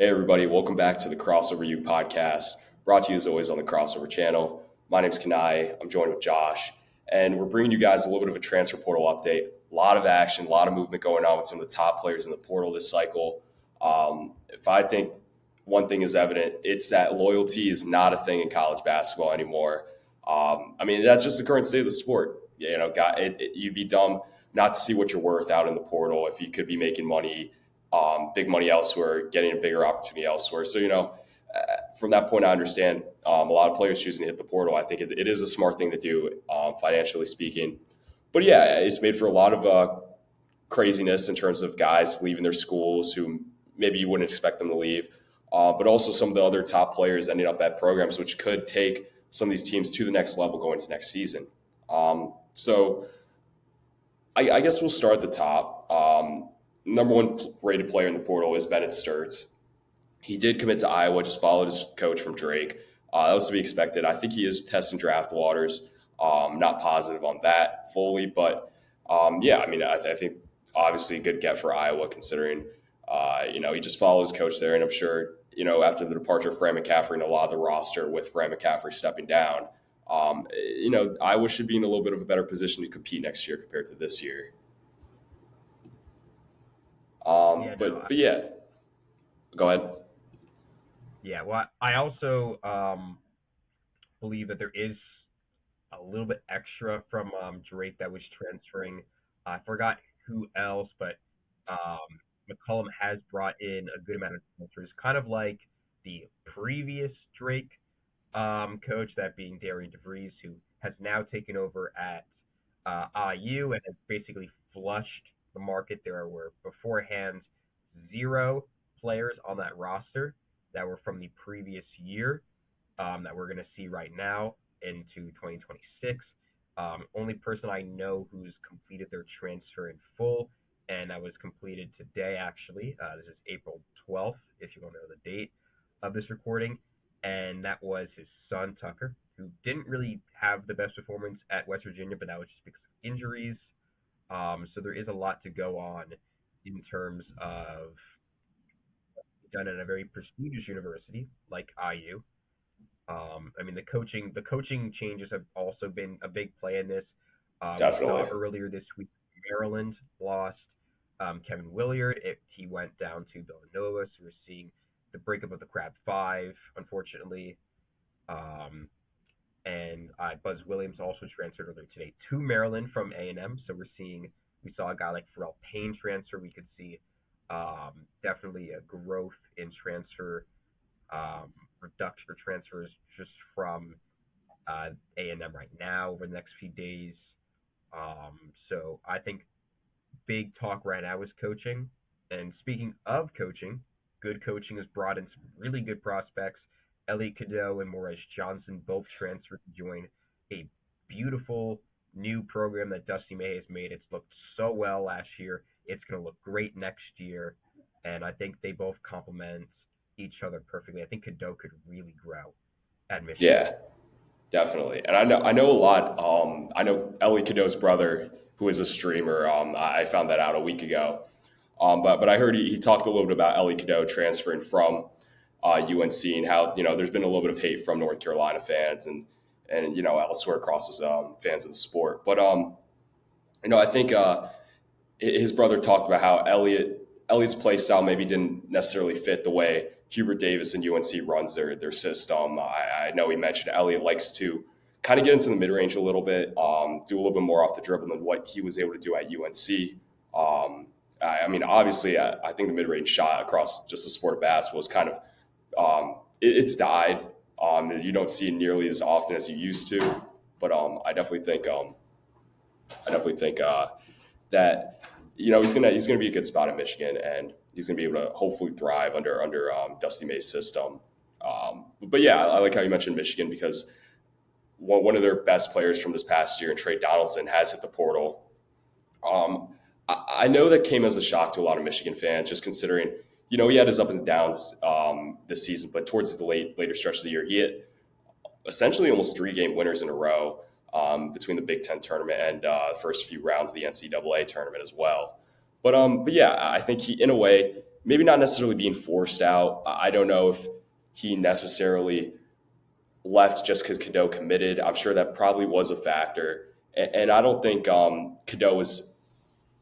Hey, everybody, welcome back to the Crossover U podcast, brought to you as always on the Crossover channel. My name's Kanaye. I'm joined with Josh, and we're bringing you guys a little bit of a transfer portal update. A lot of action, a lot of movement going on with some of the top players in the portal this cycle. If I think one thing is evident, it's that loyalty is not a thing in college basketball anymore. That's just the current state of the sport. You'd be dumb not to see what you're worth out in the portal if you could be making money, big money elsewhere, getting a bigger opportunity elsewhere. So, from that point, I understand a lot of players choosing to hit the portal. I think it is a smart thing to do, financially speaking. But yeah, it's made for a lot of craziness in terms of guys leaving their schools who maybe you wouldn't expect them to leave, but also some of the other top players ending up at programs which could take some of these teams to the next level going into next season. So I guess we'll start at the top. Number one rated player in the portal is Bennett Sturts. He did commit to Iowa, just followed his coach from Drake. That was to be expected. I think he is testing draft waters. Not positive on that fully, but I think obviously a good get for Iowa considering, he just followed his coach there. And I'm sure, after the departure of Fran McCaffrey and a lot of the roster with Fran McCaffrey stepping down, Iowa should be in a little bit of a better position to compete next year compared to this year. But yeah, go ahead. Yeah, well, I also believe that there is a little bit extra from Drake that was transferring. I forgot who else, but McCollum has brought in a good amount of transfers, kind of like the previous Drake coach, that being Darian DeVries, who has now taken over at IU and has basically flushed the market. There were beforehand zero players on that roster that were from the previous year that we're going to see right now into 2026. Only person I know who's completed their transfer in full, and that was completed today, actually. This is April 12th, if you want to know the date of this recording, and that was his son, Tucker, who didn't really have the best performance at West Virginia, but that was just because of injuries. So there is a lot to go on in terms of done at a very prestigious university like IU. The coaching changes have also been a big play in this. We saw Definitely. earlier this week Maryland lost Kevin Williard. He went down to Villanova, so we're seeing the breakup of the Crab Five, unfortunately. Um, and Buzz Williams also transferred earlier today to Maryland from A&M. So we saw a guy like Pharrell Payne transfer. We could see definitely a growth in transfer reduction or transfers just from A&M right now over the next few days. So I think big talk right now is coaching. And speaking of coaching, good coaching has brought in some really good prospects. Elliot Cadeau and Morris Johnson both transferred to join a beautiful new program that Dusty May has made. It's looked so well last year. It's going to look great next year. And I think they both complement each other perfectly. I think Cadeau could really grow at Michigan. Yeah, definitely. And I know a lot. I know Ellie Cadeau's brother, who is a streamer. I found that out a week ago. But I heard he talked a little bit about Ellie Cadeau transferring from UNC and how there's been a little bit of hate from North Carolina fans and elsewhere across the fans of the sport. But I think his brother talked about how Elliott's play style maybe didn't necessarily fit the way Hubert Davis and UNC runs their system. I know he mentioned Elliott likes to kind of get into the mid range a little bit, do a little bit more off the dribble than what he was able to do at UNC. Obviously, I think the mid range shot across just the sport of basketball is kind of it's died. You don't see it nearly as often as you used to, but I definitely think that he's gonna be a good spot in Michigan, and he's gonna be able to hopefully thrive under Dusty May's system. But yeah, I like how you mentioned Michigan because one of their best players from this past year, Trey Donaldson, has hit the portal. I know that came as a shock to a lot of Michigan fans, just considering he had his ups and downs this season, but towards the later stretch of the year, he hit essentially almost 3 game winners in a row between the Big Ten tournament and the first few rounds of the NCAA tournament as well. But yeah, I think he, in a way, maybe not necessarily being forced out. I don't know if he necessarily left just because Cadeau committed. I'm sure that probably was a factor. And I don't think Cadeau was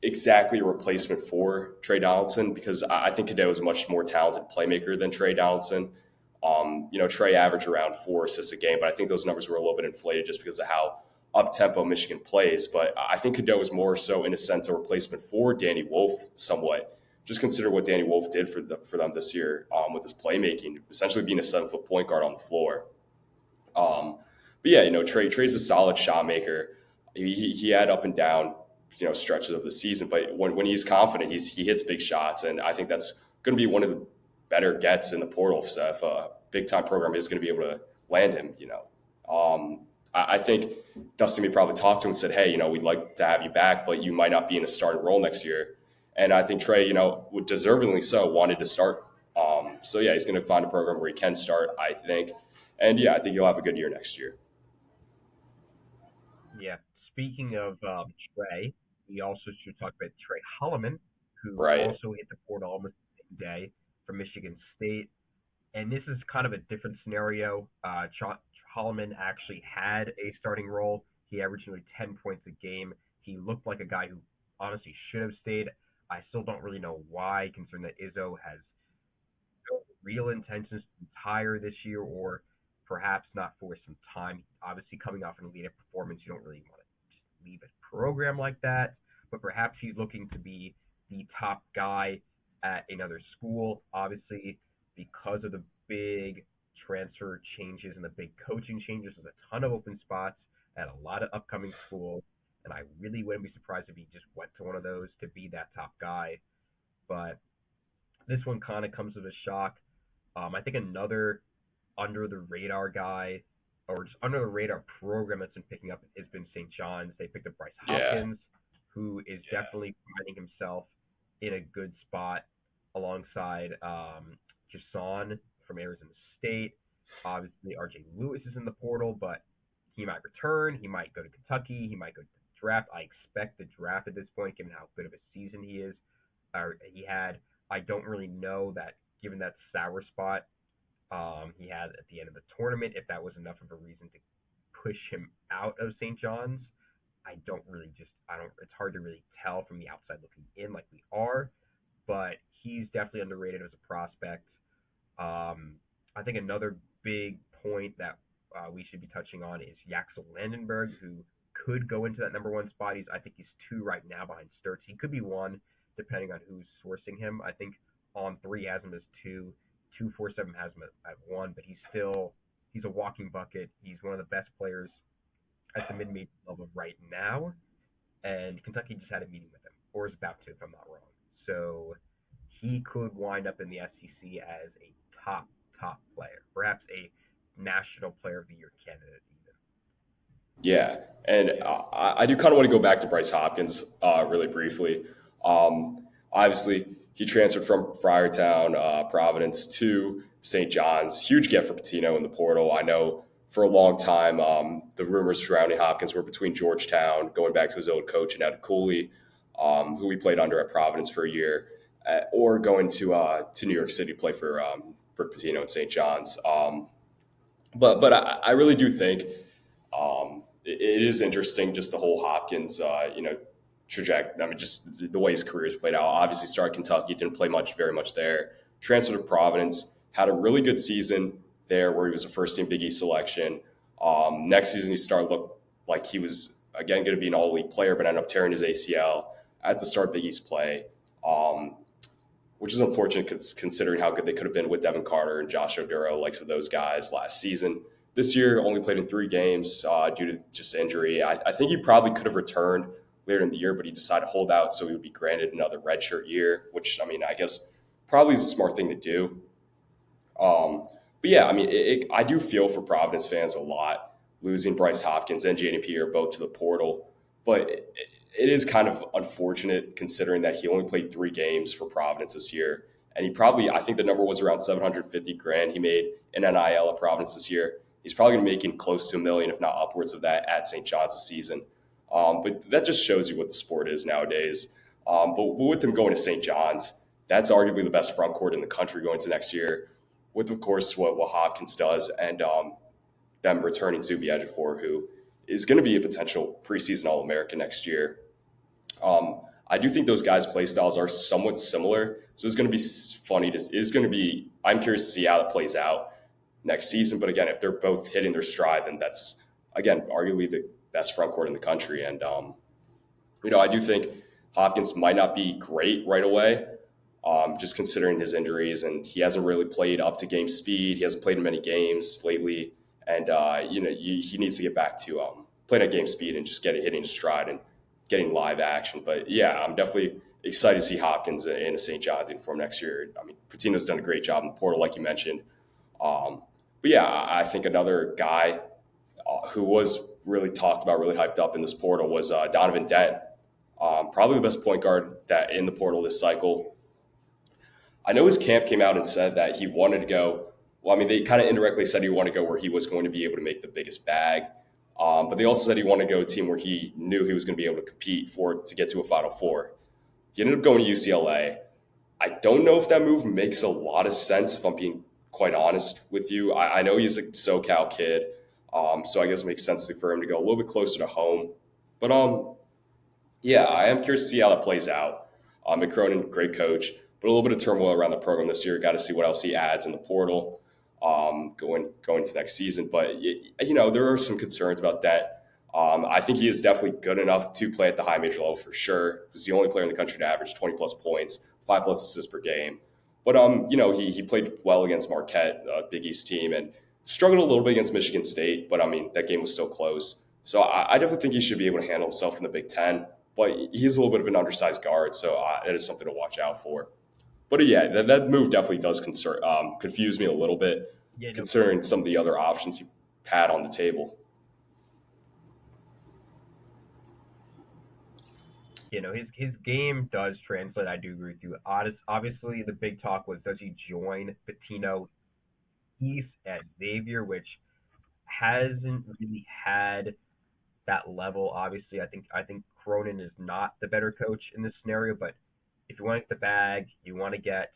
exactly a replacement for Trey Donaldson because I think Cadeau is a much more talented playmaker than Trey Donaldson. Trey averaged around 4 assists a game, but I think those numbers were a little bit inflated just because of how up tempo Michigan plays. But I think Cadeau is more so, in a sense, a replacement for Danny Wolf somewhat. Just consider what Danny Wolf did for them this year with his playmaking, essentially being a 7 foot point guard on the floor. Um, but yeah, Trey's a solid shot maker. He had up and down, stretches of the season, but when he's confident, he hits big shots, and I think that's going to be one of the better gets in the portal. So if a big time program is going to be able to land him, I think Dusty may probably talked to him and said, hey, we'd like to have you back, but you might not be in a starting role next year. And I think Trey, would deservingly so wanted to start. So yeah, he's going to find a program where he can start, I think. And yeah, I think he'll have a good year next year. Yeah. Speaking of Trey, we also should talk about Trey Holloman, who Right. also hit the portal almost the same day from Michigan State. And this is kind of a different scenario. Holloman actually had a starting role. He averaged nearly 10 points a game. He looked like a guy who honestly should have stayed. I still don't really know why, considering that Izzo has no real intentions to retire this year or perhaps not for some time. Obviously, coming off an elite performance, you don't really want to just leave a program like that. But perhaps he's looking to be the top guy at another school. Obviously, because of the big transfer changes and the big coaching changes, there's a ton of open spots at a lot of upcoming schools. And I really wouldn't be surprised if he just went to one of those to be that top guy. But this one kind of comes as a shock. I think another under the radar guy or just under the radar program that's been picking up has been St. John's. They picked up Bryce Yeah. Hopkins, who is definitely finding himself in a good spot alongside Jason from Arizona State. Obviously, RJ Lewis is in the portal, but he might return. He might go to Kentucky. He might go to the draft. I expect the draft at this point, given how good of a season he is. He had. I don't really know that, given that sour spot he had at the end of the tournament, if that was enough of a reason to push him out of St. John's. I don't, it's hard to really tell from the outside looking in like we are, but he's definitely underrated as a prospect. I think another big point that we should be touching on is Yaxel Landenberg, who could go into that number one spot. I think he's two right now behind Sturts. He could be one, depending on who's sourcing him. I think on three has him as two, 247 has him at one, but he's a walking bucket. He's one of the best players at the mid-major level right now, and Kentucky just had a meeting with him, or is about to, if I'm not wrong. So he could wind up in the SEC as a top player, perhaps a national player of the year candidate even. Yeah, and I do kind of want to go back to Bryce Hopkins really briefly. Obviously, he transferred from Friartown, Providence to St. John's. Huge get for Patino in the portal. I know for a long time the rumors surrounding Hopkins were between Georgetown, going back to his old coach and Ed Cooley, who he played under at Providence for a year, or going to New York City to play for Patino at St. John's. But I really do think it is interesting just the whole Hopkins trajectory. I mean, just the way his career has played out. Obviously, started Kentucky, didn't play very much there. Transferred to Providence, had a really good season there where he was a first team Big East selection. Next season, he started look like he was again going to be an all league player, but ended up tearing his ACL at the start of Big East play. Which is unfortunate considering how good they could have been with Devin Carter and Josh Oduro, likes of those guys last season. This year, only played in 3 games due to just injury. I think he probably could have returned later in the year, but he decided to hold out so he would be granted another redshirt year, which, I mean, I guess probably is a smart thing to do. But yeah, I mean, I do feel for Providence fans a lot. Losing Bryce Hopkins and JDP are both to the portal, but it is kind of unfortunate considering that he only played 3 games for Providence this year, and he probably, I think the number was around 750 grand he made in NIL at Providence this year. He's probably going to be making close to a million, if not upwards of that, at St. John's this season. But that just shows you what the sport is nowadays. But with him going to St. John's, that's arguably the best front court in the country going to next year, with of course what Hopkins does, and them returning Zubi Ejiofor, who is going to be a potential preseason All American next year. I do think those guys' play styles are somewhat similar, so it's going to be funny. It's going to be. I'm curious to see how it plays out next season. But again, if they're both hitting their stride, then that's again arguably the best front court in the country. And I do think Hopkins might not be great right away, just considering his injuries, and he hasn't really played up to game speed. He hasn't played in many games lately, and he needs to get back to playing at game speed and just hitting his stride and getting live action. But yeah, I'm definitely excited to see Hopkins in a St. John's uniform next year. I mean, Patino's done a great job in the portal, like you mentioned. But yeah, I think another guy who was really talked about, really hyped up in this portal was Donovan Dent. Probably the best point guard that in the portal this cycle. I know his camp came out and said that he wanted to go. Well, I mean, they kind of indirectly said he wanted to go where he was going to be able to make the biggest bag. But they also said he wanted to go to a team where he knew he was going to be able to compete to get to a Final Four. He ended up going to UCLA. I don't know if that move makes a lot of sense, if I'm being quite honest with you. I know he's a SoCal kid, so I guess it makes sense for him to go a little bit closer to home. But yeah, I am curious to see how that plays out. Mick Cronin, great coach, but a little bit of turmoil around the program this year. Got to see what else he adds in the portal going to next season. But there are some concerns about that. I think he is definitely good enough to play at the high major level for sure. He's the only player in the country to average 20 plus points, 5+ assists per game. But he played well against Marquette, a Big East team, and struggled a little bit against Michigan State. But I mean, that game was still close. So I definitely think he should be able to handle himself in the Big Ten. But he's a little bit of an undersized guard, so that is something to watch out for. But yeah, that move definitely does confuse me a little bit, Yeah, no, considering some of the other options he had on the table. his game does translate. I do agree with you. Obviously, the big talk was, does he join Patino East at Xavier, which hasn't really had that level. Obviously, I think Cronin is not the better coach in this scenario, but if you want to get the bag, you want to get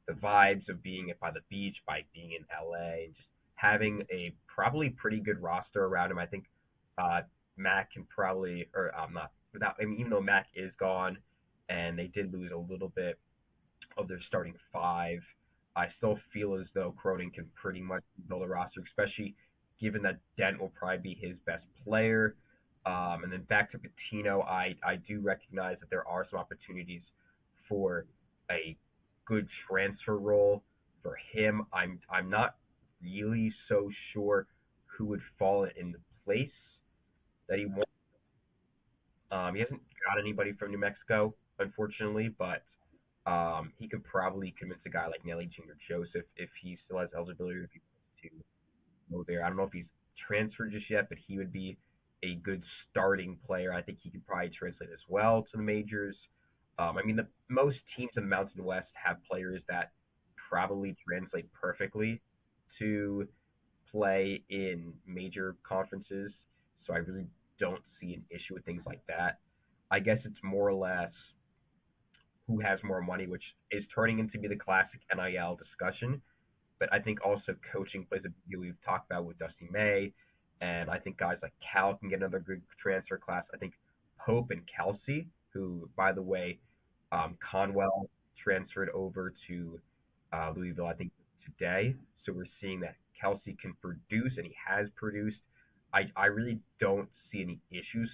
the vibes of being by the beach, by being in LA, and just having a probably pretty good roster around him. I think uh, Mac can probably, or I'm not without. I mean, even though Mac is gone, and they did lose a little bit of their starting five, I still feel as though Cronin can pretty much build a roster, especially given that Dent will probably be his best player. And then back to Patino, I do recognize that there are some opportunities for a good transfer role for him. I'm not really so sure who would fall in the place that he wants. He hasn't got anybody from New Mexico, unfortunately, but he could probably convince a guy like Nelly Jr. Joseph if he still has eligibility to go there. I don't know if he's transferred just yet, but he would be a good starting player. I think he could probably translate as well to the majors. I mean, most teams in the Mountain West have players that probably translate perfectly to play in major conferences, so I really don't see an issue with things like that. I guess it's more or less who has more money, which is turning into be the classic NIL discussion. But I think also coaching plays a big deal. We've talked about with Dusty May, and I think guys like Cal can get another good transfer class. I think Pope and Kelsey, who, by the way, Conwell transferred over to Louisville, I think, today. So we're seeing that Kelsey can produce, and he has produced. I really don't see any issues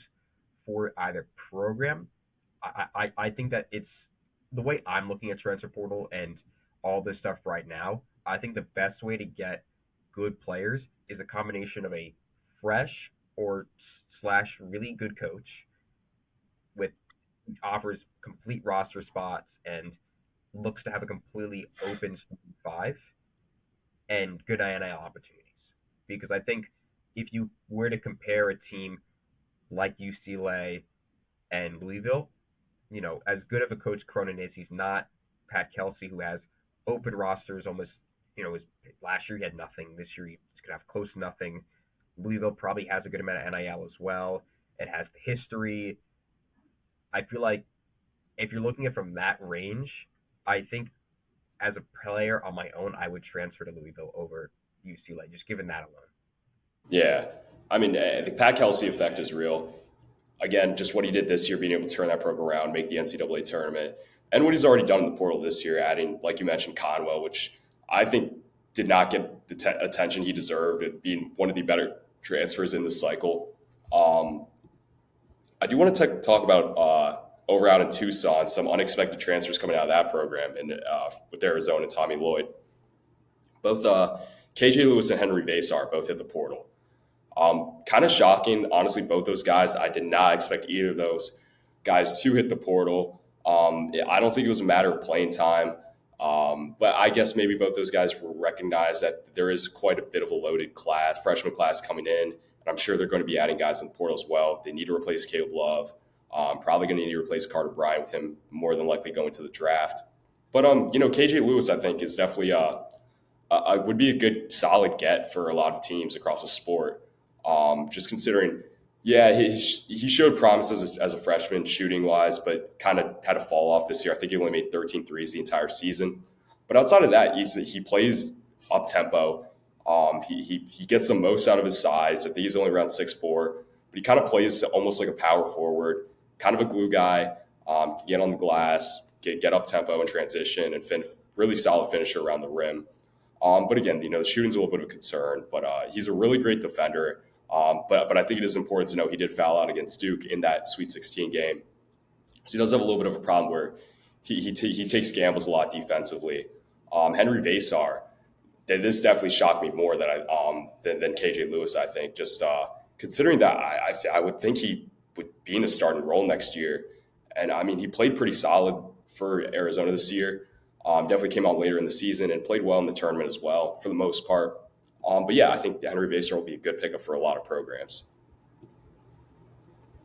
for either program. I think that it's the way I'm looking at transfer portal and all this stuff right now. I think the best way to get good players is a combination of a fresh or slash really good coach with offers complete roster spots and looks to have a completely open five and good NIL opportunities. Because I think if you were to compare a team like UCLA and Louisville, as good of a coach Cronin is, he's not Pat Kelsey, who has open rosters almost, his, last year he had nothing. This year he's going to have close to nothing. Louisville probably has a good amount of NIL as well. It has the history. I feel like if you're looking at from that range, I think as a player on my own, I would transfer to Louisville over UCLA, just given that alone. Yeah. I mean, the Pat Kelsey effect is real. Again, just what he did this year, being able to turn that program around, make the NCAA tournament, and what he's already done in the portal this year, adding, like you mentioned, Conwell, which I think did not get the attention he deserved, it being one of the better transfers in this cycle. Um, I do want to talk about over out in Tucson, some unexpected transfers coming out of that program, and with Arizona, Tommy Lloyd. Both KJ Lewis and Henry Vasar both hit the portal. Kind of shocking, honestly. Both those guys, I did not expect either of those guys to hit the portal. I don't think it was a matter of playing time, but I guess maybe both those guys will recognize that there is quite a bit of a loaded class, freshman class coming in, and I'm sure they're going to be adding guys in the portal as well. They need to replace Caleb Love. Probably going to need to replace Carter Bryant with him more than likely going to the draft. But KJ Lewis, I think, is definitely would be a good solid get for a lot of teams across the sport. Just considering, yeah, he showed promise as a freshman shooting wise, but kind of had a fall off this year. I think he only made 13 threes the entire season. But outside of that, he plays up tempo. He gets the most out of his size. I think he's only around 6'4", but he kind of plays almost like a power forward, kind of a glue guy. Can get on the glass, get up tempo in transition, and really solid finisher around the rim. But again, the shooting's a little bit of a concern. But he's a really great defender. But I think it is important to know he did foul out against Duke in that Sweet 16 game. So he does have a little bit of a problem where he takes gambles a lot defensively. Henry Vasar, this definitely shocked me more than KJ Lewis. I think just considering that I would think he would be in a starting role next year, and I mean he played pretty solid for Arizona this year. Definitely came out later in the season and played well in the tournament as well for the most part. But yeah, I think Henry Vasar will be a good pickup for a lot of programs.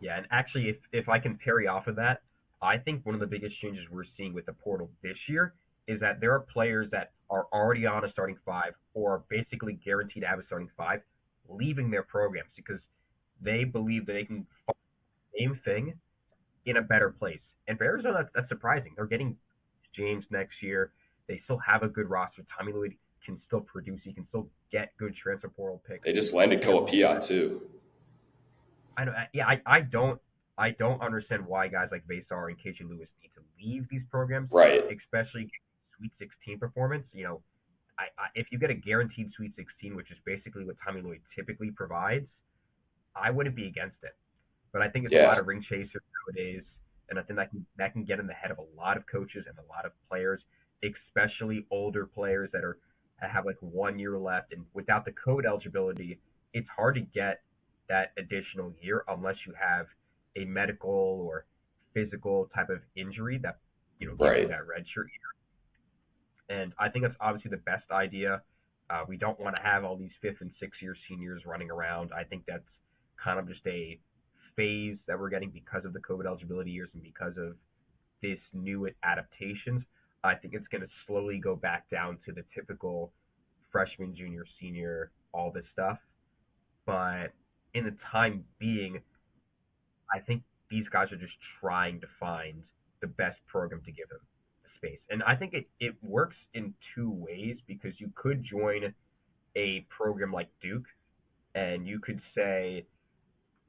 Yeah, and actually, if I can parry off of that, I think one of the biggest changes we're seeing with the portal this year is that there are players that are already on a starting five or are basically guaranteed to have a starting five leaving their programs because they believe that they can find the same thing in a better place. And for Arizona, that's surprising. They're getting James next year. They still have a good roster. Tommy Lloyd can still produce. He can still get good transfer portal picks. They just landed Koa Piat too. I know. Yeah, I don't understand why guys like Vasar and KJ Lewis need to leave these programs, Right. especially Sweet 16 performance. If you get a guaranteed Sweet 16, which is basically what Tommy Lloyd typically provides, I wouldn't be against it. But I think it's a lot Yeah. of ring chasers nowadays, and I think that can get in the head of a lot of coaches and a lot of players, especially older players that have like 1 year left, and without the code eligibility, it's hard to get that additional year unless you have a medical or physical type of injury that gives you Right. that red shirt. And I think that's obviously the best idea. We don't want to have all these fifth and sixth year seniors running around. I think that's kind of just a phase that we're getting because of the COVID eligibility years and because of this new adaptations. I think it's going to slowly go back down to the typical freshman, junior, senior, all this stuff. But in the time being, I think these guys are just trying to find the best program to give them space. And I think it works in two ways because you could join a program like Duke and you could say,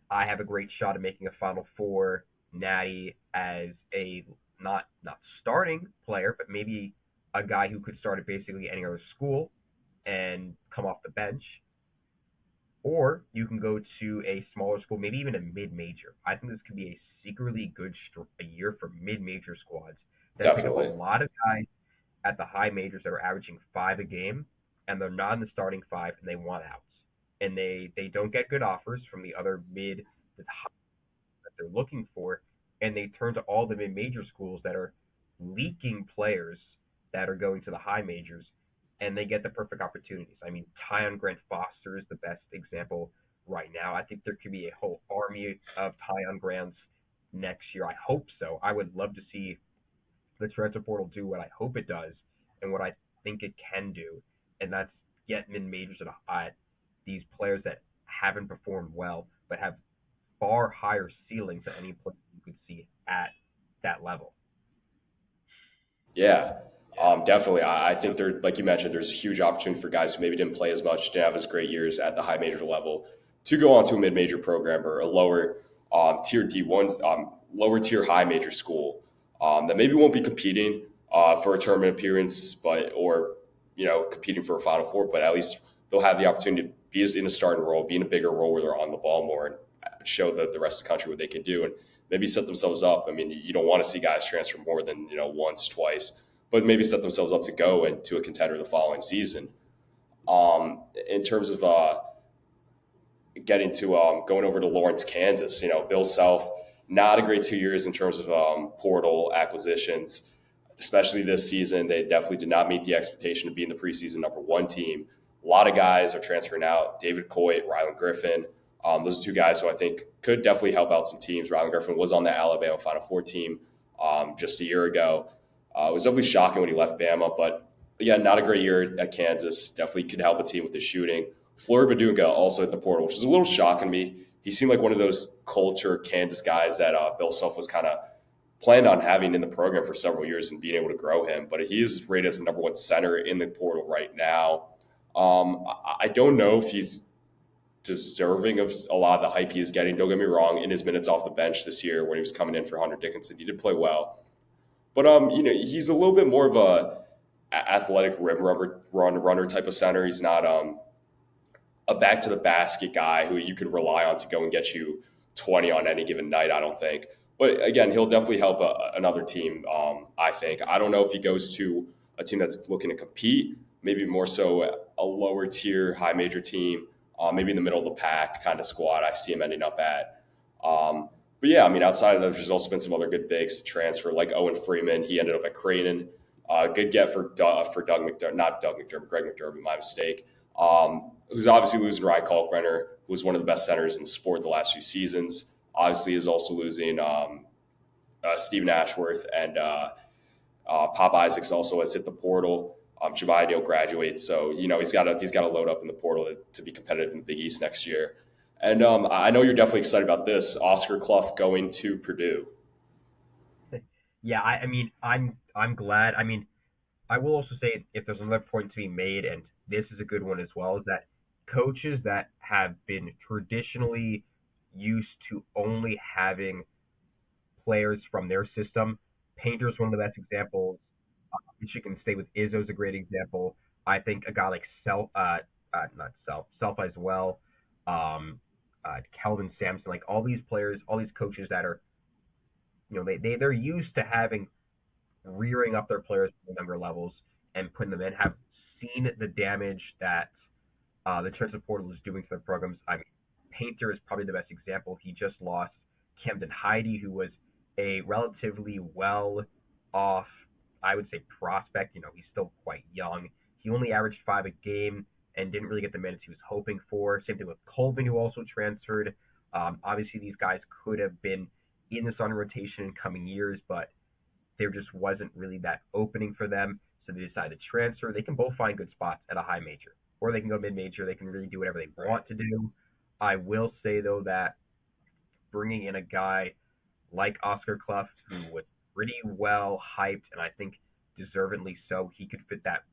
I have a great shot at making a Final Four natty as a not starting player, but maybe a guy who could start at basically any other school and come off the bench. Or you can go to a smaller school, maybe even a mid-major. I think this could be a secretly good a year for mid-major squads that pick up a Definitely. lot of guys at the high majors that are averaging 5 a game, and they're not in the starting five, and they want outs. And they don't get good offers from the other mid to high that they're looking for, and they turn to all the mid-major schools that are leaking players that are going to the high majors, and they get the perfect opportunities. I mean, Tyon Grant Foster is the best example right now. I think there could be a whole army of Tyon Grants next year. I hope so. I would love to see the transfer portal do what I hope it does and what I think it can do, and that's get mid majors at these players that haven't performed well but have far higher ceilings than any player you could see at that level. Yeah. Yeah. Definitely, I think there, like you mentioned, there's a huge opportunity for guys who maybe didn't play as much, didn't have as great years at the high major level, to go on to a mid major program or a lower tier D1, lower tier high major school that maybe won't be competing for a tournament appearance, but or competing for a Final Four, but at least they'll have the opportunity to be in a starting role, be in a bigger role where they're on the ball more, and show the rest of the country what they can do, and maybe set themselves up. I mean, you don't want to see guys transfer more than once, twice, but maybe set themselves up to go into a contender the following season. In terms of getting to going over to Lawrence, Kansas, Bill Self, not a great 2 years in terms of portal acquisitions, especially this season. They definitely did not meet the expectation of being the preseason #1 team. A lot of guys are transferring out. David Coit, Rylan Griffin. Those are two guys who I think could definitely help out some teams. Rylan Griffin was on the Alabama Final Four team just a year ago. It was definitely shocking when he left Bama, but yeah, not a great year at Kansas. Definitely could help a team with his shooting. Flory Badunga also at the portal, which is a little shocking to me. He seemed like one of those culture Kansas guys that Bill Self was kind of planned on having in the program for several years and being able to grow him. But he is rated as the #1 center in the portal right now. I don't know if he's deserving of a lot of the hype he is getting. Don't get me wrong. In his minutes off the bench this year when he was coming in for Hunter Dickinson, he did play well. But he's a little bit more of a athletic rim runner type of center. He's not a back to the basket guy who you can rely on to go and get you 20 on any given night, I don't think. But again, he'll definitely help another team, I think. I don't know if he goes to a team that's looking to compete, maybe more so a lower tier, high major team, maybe in the middle of the pack kind of squad I see him ending up at. But yeah, I mean, outside of that, there's also been some other good bigs to transfer, like Owen Freeman. He ended up at Creighton. Good get for Doug McDermott, not Doug McDermott, Greg McDermott, my mistake. Who's obviously losing Ryan Kalkbrenner, who was one of the best centers in the sport the last few seasons. Obviously, is also losing Stephen Ashworth and Pop Isaacs also has hit the portal. Shabazz Neal graduates, so he's got to load up in the portal to be competitive in the Big East next year. And I know you're definitely excited about this. Oscar Clough going to Purdue. Yeah, I mean, I'm glad. I mean, I will also say if there's another point to be made, and this is a good one as well, is that coaches that have been traditionally used to only having players from their system, Painter's one of the best examples. Michigan State with Izzo's a great example. I think a guy like not Self as well, um, Kelvin Sampson, like all these players, all these coaches that are, they're used to having rearing up their players from the younger levels and putting them in, have seen the damage that the transfer portal is doing to their programs. I mean, Painter is probably the best example. He just lost Camden Heide, who was a relatively well off, I would say, prospect. He's still quite young. He only averaged 5 a game and didn't really get the minutes he was hoping for. Same thing with Colvin, who also transferred. Obviously, these guys could have been in the starting rotation in coming years, but there just wasn't really that opening for them. So they decided to transfer. They can both find good spots at a high major, or they can go mid major. They can really do whatever they want to do. I will say though that bringing in a guy like Oscar Clough, who was pretty well hyped, and I think deservedly so, he could fit that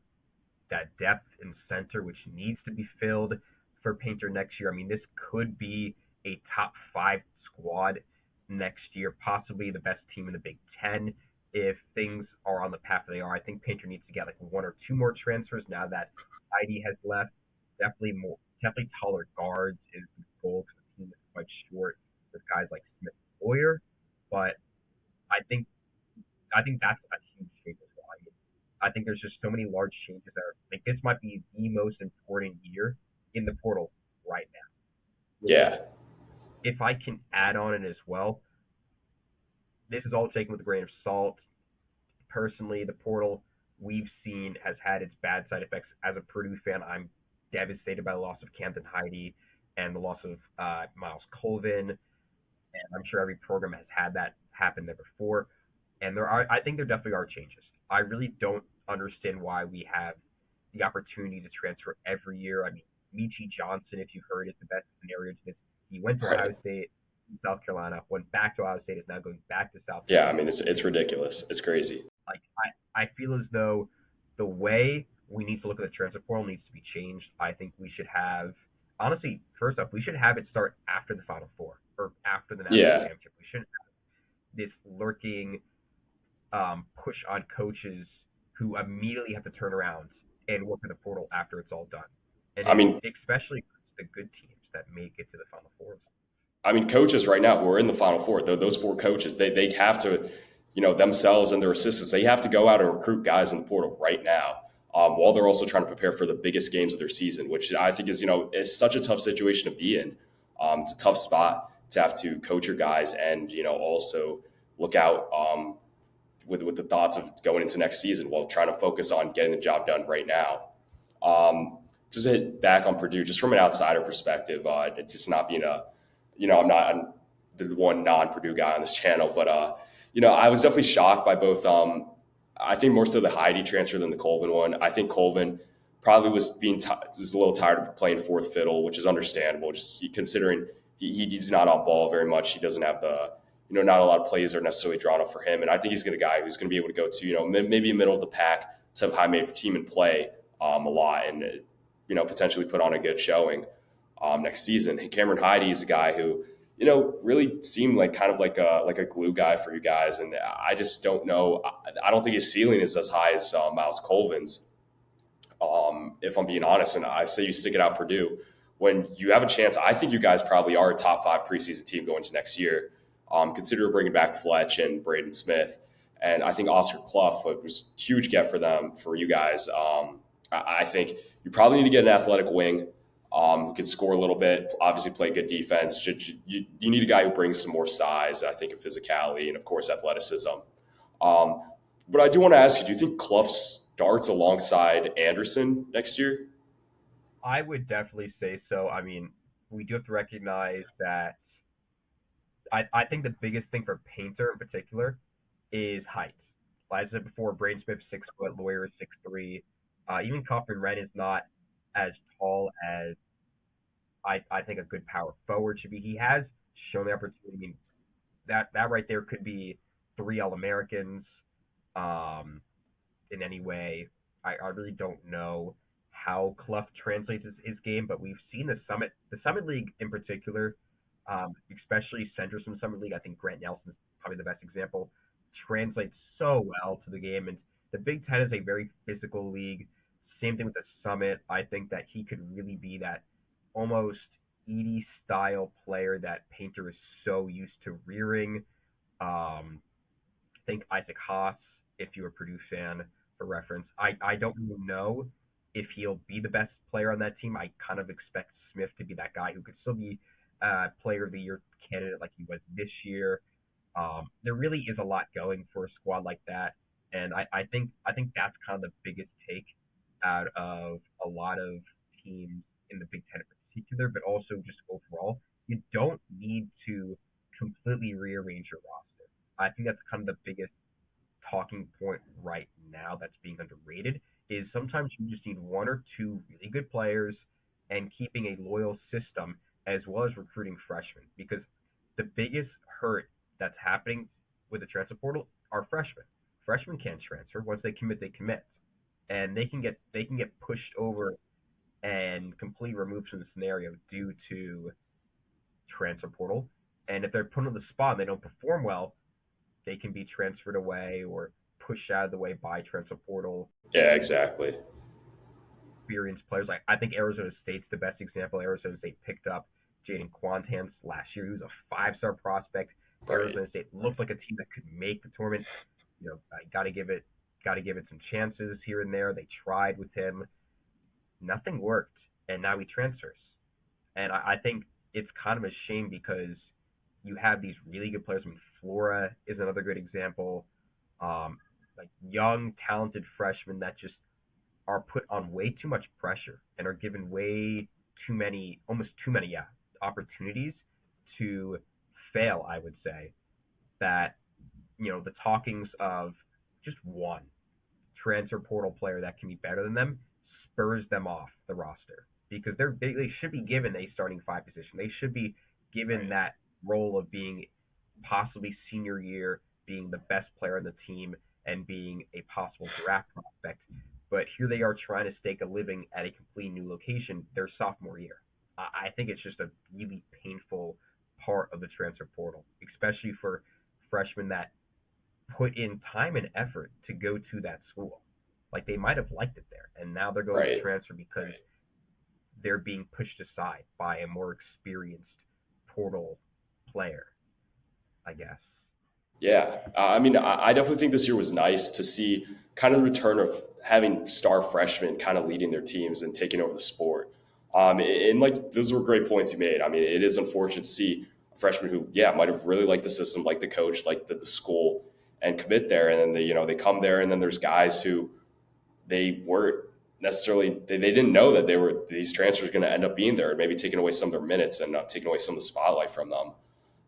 depth in center, which needs to be filled for Painter next year. I mean, this could be a top 5 squad next year, possibly the best team in the Big Ten if things are on the path they are. I think Painter needs to get like 1 or 2 more transfers now that Heidi has left. Definitely taller guards is the goal because the team is quite short with guys like Smith and Boyer. But I think I think that's a huge change as well. I think there's just so many large changes there. Like this might be the most important year in the portal right now. Yeah, If I can add on it as well, this is all taken with a grain of salt. Personally, the portal we've seen has had its bad side effects. As a Purdue fan, I'm devastated by the loss of Camden Heide and the loss of Miles Colvin, and I'm sure every program has had that happen there before. And I think there definitely are changes. I really don't understand why we have the opportunity to transfer every year. I mean, Michi Johnson, if you've heard, is the best scenario to this. He went to right. Ohio State, South Carolina, went back to Ohio State, is now going back to South Yeah, I Carolina. mean, it's ridiculous. It's crazy. Like I feel as though the way we need to look at the transfer portal needs to be changed. I think we should have honestly, first off, we should have it start after the Final Four or after the national Yeah. championship. We shouldn't have this lurking push on coaches who immediately have to turn around and work in the portal after it's all done. And I it mean, especially the good teams that make it to the Final Fours. coaches right now who are in the Final Four, those four coaches, they have to, themselves and their assistants, they have to go out and recruit guys in the portal right now, while they're also trying to prepare for the biggest games of their season, which I think is, it's such a tough situation to be in. It's a tough spot to have to coach your guys and, also look out with the thoughts of going into next season while trying to focus on getting the job done right now. Um, just to hit back on Purdue, just from an outsider perspective, just not being I'm the one non-Purdue guy on this channel, but I was definitely shocked by both. I think more so the Heidi transfer than the Colvin one. I think Colvin probably was a little tired of playing fourth fiddle, which is understandable, just considering he's not on ball very much. He doesn't have the not a lot of plays are necessarily drawn up for him, and I think he's a guy who's going to be able to go to maybe a middle of the pack to have high major team and play a lot and potentially put on a good showing next season. Cameron Heide is a guy who really seemed like kind of like a glue guy for you guys, and I just don't know. I don't think his ceiling is as high as Miles Colvin's. If I'm being honest, and I say you stick it out Purdue when you have a chance. I think you guys probably are a top 5 preseason team going to next year. Consider bringing back Fletch and Braden Smith, and I think Oscar Clough was a huge get for you guys. I think you probably need to get an athletic wing who can score a little bit, obviously play good defense. You need a guy who brings some more size, I think, of physicality and, of course, athleticism. Um, but I do want to ask you, do you think Clough starts alongside Anderson next year? I would definitely say so. I mean, we do have to recognize that I think the biggest thing for Painter in particular is height. Like I said before, Braden Smith 6 foot, Lawyer is 6'3". Even Coffin Wren is not as tall as I think a good power forward should be. He has shown the opportunity. I mean, that right there could be 3 All-Americans. Um, in any way. I really don't know how Clough translates his game, but we've seen the Summit League in particular, especially centers from Summit League. I think Grant Nelson is probably the best example. Translates so well to the game, and the Big Ten is a very physical league. Same thing with the Summit. I think that he could really be that almost Edie style player that Painter is so used to rearing. Think Isaac Haas, if you're a Purdue fan, for reference. I don't really know if he'll be the best player on that team. I kind of expect Smith to be that guy who could still be player of the year candidate like he was this year. There really is a lot going for a squad like that, and I think that's kind of the biggest take out of a lot of teams in the Big Ten in particular, but also just overall. You don't need to completely rearrange your roster. I think that's kind of the biggest talking point right now that's being underrated is sometimes you just need 1 or 2 really good players and keeping a loyal system as well as recruiting freshmen because the biggest hurt that's happening with the transfer portal are freshmen. Freshmen can't transfer. Once they commit, they commit. And they can get pushed over and completely removed from the scenario due to transfer portal. And if they're put on the spot and they don't perform well, they can be transferred away or pushed out of the way by transfer portal Yeah, exactly. experienced players. Like I think Arizona State's the best example. Arizona State picked up Jaden Quantance last year. He was a 5-star prospect. Right. Arizona State looked like a team that could make the tournament. I got to give it some chances here and there. They tried with him, nothing worked, and now he transfers. And I think it's kind of a shame because you have these really good players. I mean, Flora is another good example. Like young, talented freshmen that just are put on way too much pressure and are given way too many, almost too many, yeah, opportunities to fail. I would say that the talkings of just one transfer portal player that can be better than them spurs them off the roster because they should be given a starting 5 position. They should be given that role of being possibly senior year, being the best player on the team, and being a possible draft prospect. But here they are trying to stake a living at a completely new location their sophomore year. I think it's just a really painful part of the transfer portal, especially for freshmen that put in time and effort to go to that school. Like they might have liked it there, and now they're going to Right. transfer because they're being pushed aside by a more experienced portal player, I guess. Yeah, I mean, I definitely think this year was nice to see kind of the return of having star freshmen kind of leading their teams and taking over the sport. And like those were great points you made. I mean, it is unfortunate to see a freshman who, yeah, might have really liked the system, like the coach, like the school, and commit there, and then they come there, and then there's guys who they weren't necessarily they didn't know that they were these transfers going to end up being there, and maybe taking away some of their minutes and taking away some of the spotlight from them.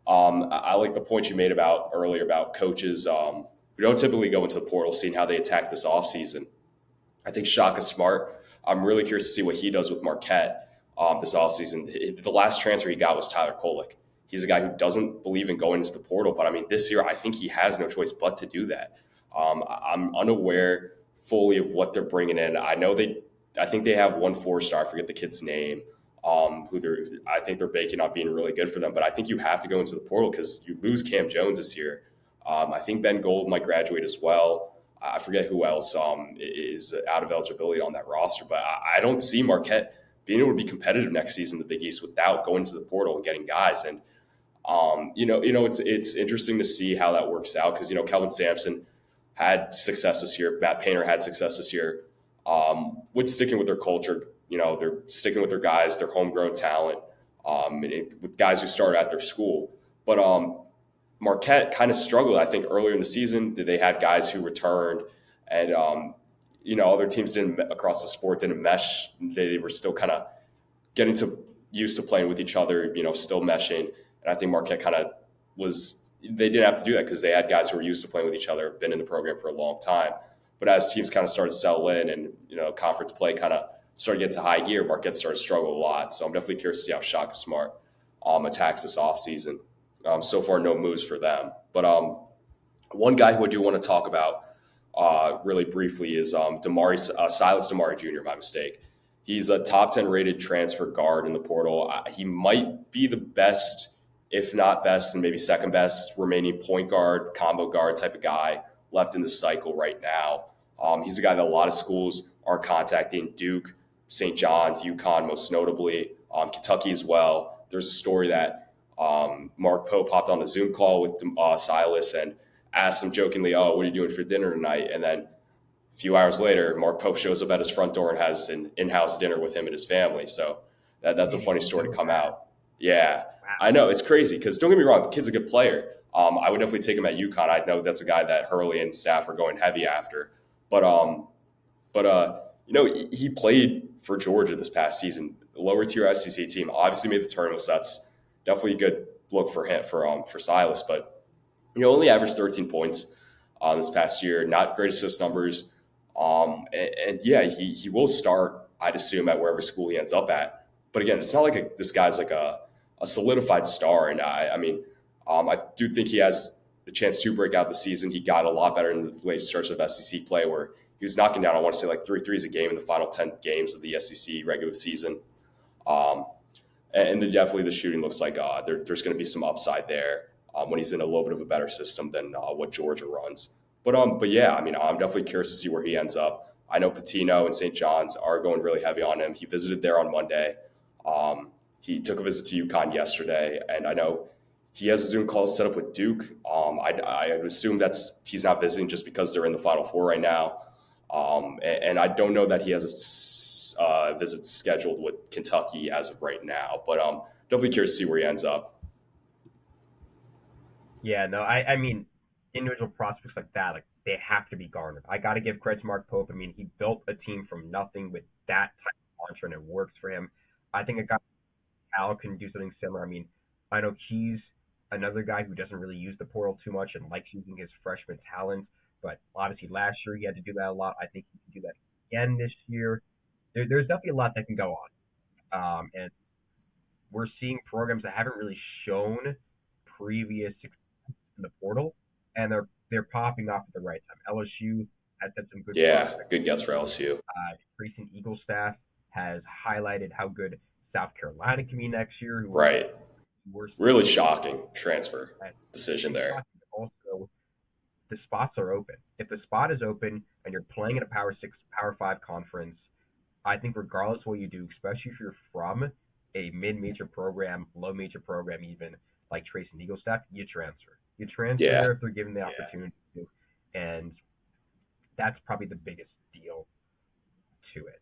I like the point you made about earlier about coaches who don't typically go into the portal, seeing how they attack this offseason. I think Shaka Smart. I'm really curious to see what he does with Marquette this offseason. The last transfer he got was Tyler Kolek. He's a guy who doesn't believe in going into the portal, but I mean, this year I think he has no choice but to do that. I'm unaware fully of what they're bringing in. I think they have one four-star. I forget the kid's name. I think they're banking on being really good for them. But I think you have to go into the portal because you lose Cam Jones this year. I think Ben Gold might graduate as well. I forget who else is out of eligibility on that roster, but I don't see Marquette being able to be competitive next season in the Big East without going to the portal and getting guys. And it's interesting to see how that works out because Kelvin Sampson had success this year. Matt Painter had success this year with sticking with their culture. They're sticking with their guys, their homegrown talent, with guys who started at their school. But Marquette kind of struggled, I think, earlier in the season. They had guys who returned, and other teams didn't across the sport didn't mesh. They were still kind of getting to used to playing with each other, still meshing. And I think Marquette kind of was. They didn't have to do that because they had guys who were used to playing with each other, been in the program for a long time. But as teams kind of started to settle in, and conference play kind of started to get to high gear, Marquette started to struggle a lot. So I'm definitely curious to see how Shaka Smart attacks this offseason. So far, no moves for them. But one guy who I do want to talk about really briefly is Silas Damari Jr., my mistake. He's a top 10 rated transfer guard in the portal. He might be the best, if not best, and maybe second best remaining point guard, combo guard type of guy left in the cycle right now. He's a guy that a lot of schools are contacting: Duke, St. John's, UConn, most notably, Kentucky as well. There's a story that Mark Pope hopped on a Zoom call with Silas and asked him jokingly, "Oh, what are you doing for dinner tonight?" And then a few hours later, Mark Pope shows up at his front door and has an in-house dinner with him and his family. So that's a He funny didn't story to know come that. out. Yeah, Wow. I know it's crazy because don't get me wrong, the kid's a good player. I would definitely take him at UConn. I know that's a guy that Hurley and staff are going heavy after. But he played for Georgia this past season, lower tier SEC team. Obviously made the tournament, so that's definitely a good look for him for Silas. But only averaged 13 points this past year. Not great assist numbers. And yeah, he will start, I'd assume, at wherever school he ends up at. But again, it's not like this guy's like a solidified star. And I mean, I do think he has the chance to break out the season. He got a lot better in the late stretch of SEC play where he was knocking down, I want to say, like 3 threes a game in the final 10 games of the SEC regular season. Um, and then definitely the shooting looks like there's going to be some upside there when he's in a little bit of a better system than what Georgia runs. But yeah, I mean, I'm definitely curious to see where he ends up. I know Patino and St. John's are going really heavy on him. He visited there on Monday. He took a visit to UConn yesterday, and I know he has a Zoom call set up with Duke. I assume he's not visiting just because they're in the Final Four right now. And I don't know that he has a visit scheduled with Kentucky as of right now, but definitely curious to see where he ends up. Yeah, no, I mean, individual prospects like that, like they have to be garnered. I got to give credit to Mark Pope. I mean, he built a team from nothing with that type of mantra, and it works for him. I think a guy like Al can do something similar. I mean, I know he's another guy who doesn't really use the portal too much and likes using his freshman talent, but obviously last year he had to do that a lot. I think he can do that again this year. There's definitely a lot that can go on, and we're seeing programs that haven't really shown previous in the portal, and they're they're popping off at the right time. LSU has had some good Yeah, prospects. good gets for LSU. Recent Eagle staff has highlighted how good South Carolina can be next year, who was Right. the worst team Really in the shocking transfer at decision pretty there. shocking. Also, the spots are open. If the spot is open and you're playing in a Power Six, Power Five conference, I think regardless of what you do, especially if you're from a mid-major program, low-major program, even like Trace and Eagle staff, you transfer. You transfer Yeah. there if they're given the opportunity to, and that's probably the biggest deal to it.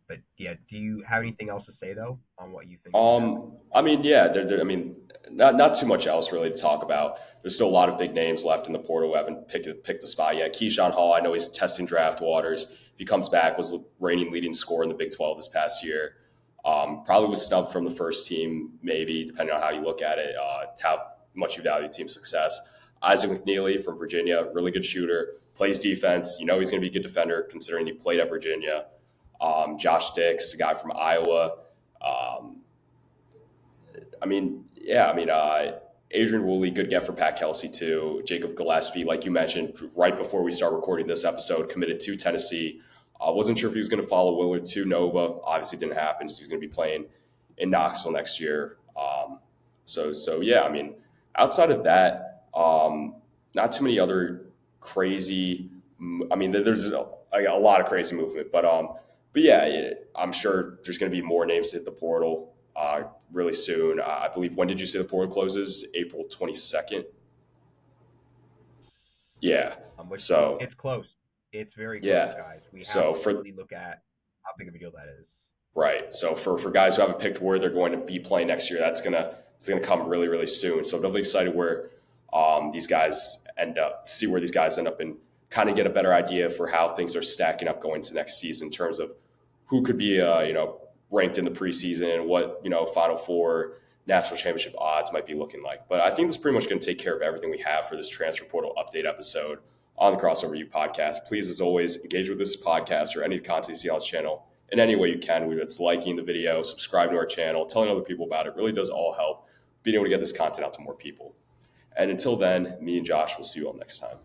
But yeah, do you have anything else to say though on what you think should happen? I mean, yeah, I mean, not too much else really to talk about. There's still a lot of big names left in the portal who haven't picked the spot yet. Keyshawn Hall, I know he's testing draft waters. If he comes back, was the reigning leading scorer in the Big 12 this past year. Probably was snubbed from the first team, maybe depending on how you look at it, how much you value team success. Isaac McNeely from Virginia, really good shooter, plays defense. You know he's going to be a good defender considering he played at Virginia. Josh Dix, a guy from Iowa. Um, I mean, yeah, I mean, Adrian Woolley, good get for Pat Kelsey too. Jacob Gillespie, like you mentioned, right before we start recording this episode, committed to Tennessee. Wasn't sure if he was going to follow Willard to Nova. Obviously, didn't happen. So he's going to be playing in Knoxville next year. So yeah, I mean, outside of that, not too many other crazy. I mean, there's a lot of crazy movement, but yeah, I'm sure there's going to be more names to hit the portal really soon. I believe, when did you say the portal closes? April 22nd? Yeah. Which So, it's close. It's very close, yeah. guys. We have So, to for really look at how big of a deal that is. right. So for guys who haven't picked where they're going to be playing next year, it's gonna come really really soon. So I'm definitely excited where these guys end up, see where these guys end up, and kind of get a better idea for how things are stacking up going to next season in terms of who could be ranked in the preseason and what Final Four national championship odds might be looking like. But I think this is pretty much going to take care of everything we have for this transfer portal update episode on the Crossover U podcast. Please, as always, engage with this podcast or any content you see on this channel in any way you can, whether it's liking the video, subscribing to our channel, telling other people about it. Really does all help being able to get this content out to more people. And until then, me and Josh will see you all next time.